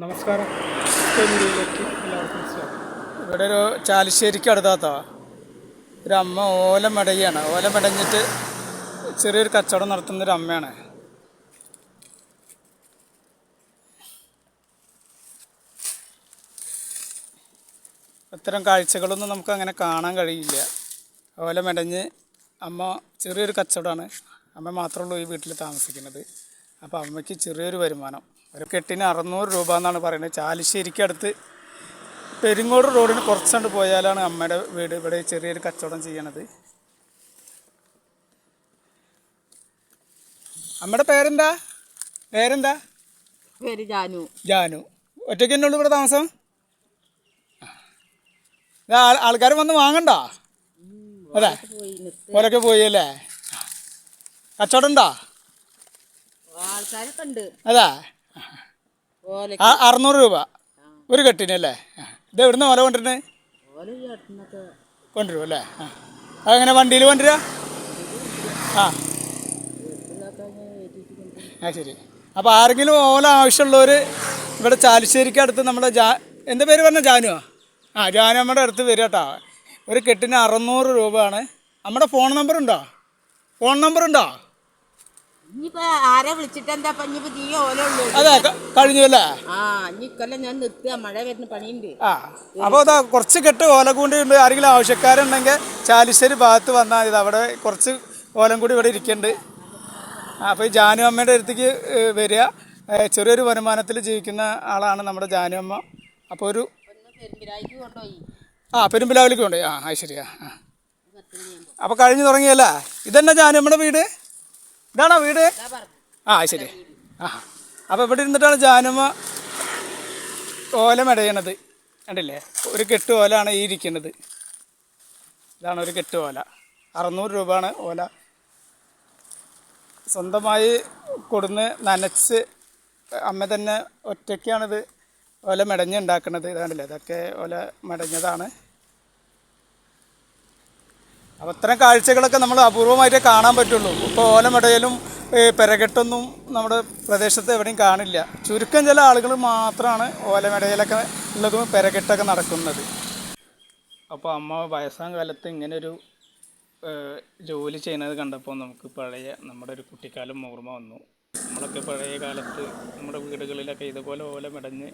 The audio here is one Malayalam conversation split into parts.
നമസ്കാരം. മീഡിയയിലേക്ക് എല്ലാവർക്കും സ്വാഗതം. ഇവിടെ ഒരു ചാലിശ്ശേരിക്ക് അടുത്താത്ത ഒരു അമ്മ ഓല മെടയാണ്. ഓല മെടഞ്ഞിട്ട് ചെറിയൊരു കച്ചവടം നടത്തുന്നൊരു അമ്മയാണ്. അത്തരം കാഴ്ചകളൊന്നും നമുക്ക് അങ്ങനെ കാണാൻ കഴിയില്ല. ഓല മെടഞ്ഞ് അമ്മ ചെറിയൊരു കച്ചവടമാണ്. അമ്മ മാത്രമേ ഉള്ളൂ ഈ വീട്ടിൽ താമസിക്കുന്നത്. അപ്പോൾ അമ്മയ്ക്ക് ചെറിയൊരു വരുമാനം. ഒരു കെട്ടിന് 600 രൂപ എന്നാണ് പറയുന്നത്. ചാലിശ്ശേരിക്ക് അടുത്ത് പെരിങ്ങോട് റോഡിന് കുറച്ചുകൊണ്ട് പോയാലാണ് അമ്മയുടെ വീട്. ഇവിടെ ചെറിയൊരു കച്ചവടം ചെയ്യണത്. അമ്മയുടെ പേരെന്താ? പേര് ജാനു. ജാനു. ഒറ്റയ്ക്ക് തന്നെ ഉള്ളൂ ഇവിടെ താമസം? ആൾക്കാർ വന്ന് വാങ്ങണ്ട അല്ലേ? ഓരൊക്കെ പോയി അല്ലേ? കച്ചവടം ഉണ്ടോ? ആൾക്കാരൊക്കെ ഉണ്ട്. അതാ 600 രൂപ ഒരു കെട്ടിനല്ലേ? ഇത് എവിടുന്ന് ഓല കൊണ്ടുവരുന്നത്? കൊണ്ടുവരും അല്ലേ? അതെങ്ങനെ വണ്ടിയിൽ കൊണ്ടുവരിക? ശരി. അപ്പോൾ ആരെങ്കിലും ഓല ആവശ്യമുള്ളവർ ഇവിടെ ചാലിശ്ശേരിക്ക് അടുത്ത് നമ്മുടെ എന്താ പേര് പറഞ്ഞ? ജാനുവാ? ജാനു അമ്മയുടെ അടുത്ത് വരിക കേട്ടോ. ഒരു കെട്ടിന് 600 രൂപയാണ്. നമ്മുടെ ഫോൺ നമ്പർ ഉണ്ടോ? ഇനിയിപ്പോ ആരെ വിളിച്ചിട്ട് എന്താ നീ ഓല ഉള്ളൂ? അതെ, കഴിഞ്ഞു അല്ലേ? ഇക്കൊല്ലം ഞാൻ നിർത്തുക, മഴ വരുന്ന പണിയുണ്ട്. അപ്പോൾ അതാ കുറച്ച് കെട്ട് ഓല കൂടി ഉണ്ട്. ആരെങ്കിലും ആവശ്യക്കാരുണ്ടെങ്കിൽ ചാലിശ്ശേരി ഭാഗത്ത് വന്നാൽ ഇത് അവിടെ കുറച്ച് ഓലം കൂടി ഇവിടെ ഇരിക്കുന്നുണ്ട്. അപ്പോൾ ഈ ജാനു അമ്മയുടെ അടുത്തേക്ക് വരിക. ചെറിയൊരു വരുമാനത്തിൽ ജീവിക്കുന്ന ആളാണ് നമ്മുടെ ജാനു അമ്മ. അപ്പോൾ ഒരു പെരുമ്പിലാവിലേക്ക് കൊണ്ടുപോയി. അത് ശരിയാ. അപ്പോൾ കഴിഞ്ഞു തുടങ്ങിയല്ലേ? ഇതന്നെ ജാനു അമ്മയുടെ വീട്? ഇതാണോ വീട്? ശരി. അപ്പോൾ ഇവിടെ ഇരുന്നിട്ടാണ് ജാനുമ്മ ഓല മെടയണത്. കണ്ടില്ലേ? ഒരു കെട്ട് ഓലാണ് ഈ ഇരിക്കുന്നത്. ഇതാണ് ഒരു കെട്ട് ഓല. 600 രൂപയാണ് ഓല. സ്വന്തമായി കൊടുന്ന് നനച്ച് അമ്മ തന്നെ ഒറ്റയ്ക്കാണിത് ഓല മെടഞ്ഞ് ഉണ്ടാക്കുന്നത്. ഇതാണല്ലേ? ഇതൊക്കെ ഓല മെടഞ്ഞതാണ്. അപ്പോൾ ഇത്തരം കാഴ്ചകളൊക്കെ നമ്മൾ അപൂർവമായിട്ടേ കാണാൻ പറ്റുള്ളൂ. ഇപ്പോൾ ഓലമെടയിലും പെരകെട്ടൊന്നും നമ്മുടെ പ്രദേശത്ത് എവിടെയും കാണില്ല. ചുരുക്കം ചില ആളുകൾ മാത്രമാണ് ഓലമെടയിലൊക്കെ ഉള്ളതും പെരകെട്ടൊക്കെ നടക്കുന്നത്. അപ്പോൾ അമ്മ വയസ്സാം കാലത്ത് ഇങ്ങനൊരു ജോലി ചെയ്യുന്നത് കണ്ടപ്പോൾ നമുക്ക് പഴയ നമ്മുടെ ഒരു കുട്ടിക്കാലം ഓർമ്മ വന്നു. നമ്മളൊക്കെ പഴയ കാലത്ത് നമ്മുടെ വീടുകളിലൊക്കെ ഇതുപോലെ ഓല മെടഞ്ഞ്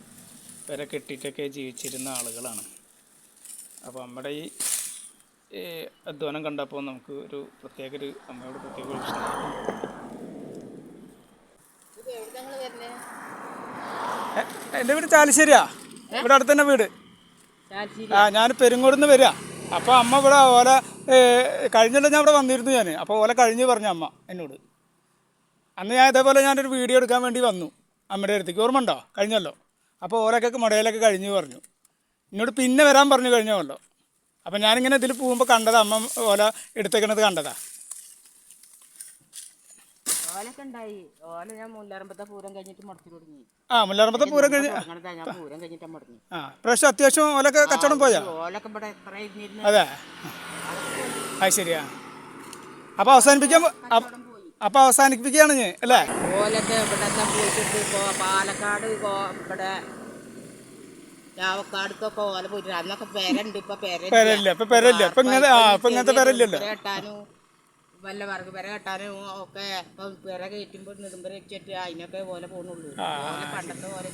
പെര കെട്ടിയിട്ടൊക്കെ ജീവിച്ചിരുന്ന ആളുകളാണ്. അപ്പോൾ നമ്മുടെ ഈ അധ്വാനം കണ്ടപ്പോൾ നമുക്ക് ഒരു അമ്മയോട് പ്രത്യേക ഒരു സ്നേഹം. എൻ്റെ വീട് ചാലിശ്ശേരിയാ. ഇവിടെ അടുത്ത് തന്നെ വീട്. ഞാൻ പെരുങ്ങോട് നിന്ന് വരിക. അപ്പോൾ അമ്മ ഇവിടെ ഓല കഴിഞ്ഞല്ലോ. ഞാൻ ഇവിടെ വന്നിരുന്നു. അപ്പോൾ ഓല കഴിഞ്ഞ് പറഞ്ഞു അമ്മ എന്നോട്. അന്ന് ഞാൻ ഇതേപോലെ ഞാനൊരു വീഡിയോ എടുക്കാൻ വേണ്ടി വന്നു അമ്മയുടെ അടുത്തേക്ക്. ഓർമ്മ ഉണ്ടോ? കഴിഞ്ഞല്ലോ. അപ്പോൾ ഓലൊക്കെ മുടയിലൊക്കെ കഴിഞ്ഞു പറഞ്ഞു. എന്നോട് പിന്നെ വരാൻ പറഞ്ഞു കഴിഞ്ഞല്ലോ. അപ്പം ഞാനിങ്ങനെ ഇതിൽ പോകുമ്പോൾ കണ്ടതാ അമ്മ ഓല എടുത്തേക്കണത് കണ്ടതാ. മുല്ലാറമ്പത്തെ പൂരം കഴിഞ്ഞിട്ട് പ്രാവശ്യം അത്യാവശ്യം ഓലൊക്കെ കച്ചവടം പോയാ? അതെ, അത് ശരിയാ. അപ്പോൾ അവസാനിപ്പിക്കുകയാണ് ഞാൻ അല്ലേ? ഓലൊക്കെ ഇവിടെ പോയിട്ട് പാലക്കാട് ഇവിടെ ചാവക്കാടുക്കൊക്കെ ഓല പോയിട്ട് അന്നൊക്കെ പെരണ്ട്. ഇപ്പൊ കെട്ടാനും വല്ല വർഗ് പെര കെട്ടാനും ഒക്കെ ഇപ്പൊ പെര കയറ്റുമ്പോൾ നെടുമ്പര വെച്ചിട്ട് അതിനൊക്കെ ഓല പോകുന്നുള്ളൂ. ഓല പണ്ടത്തെ പോലെ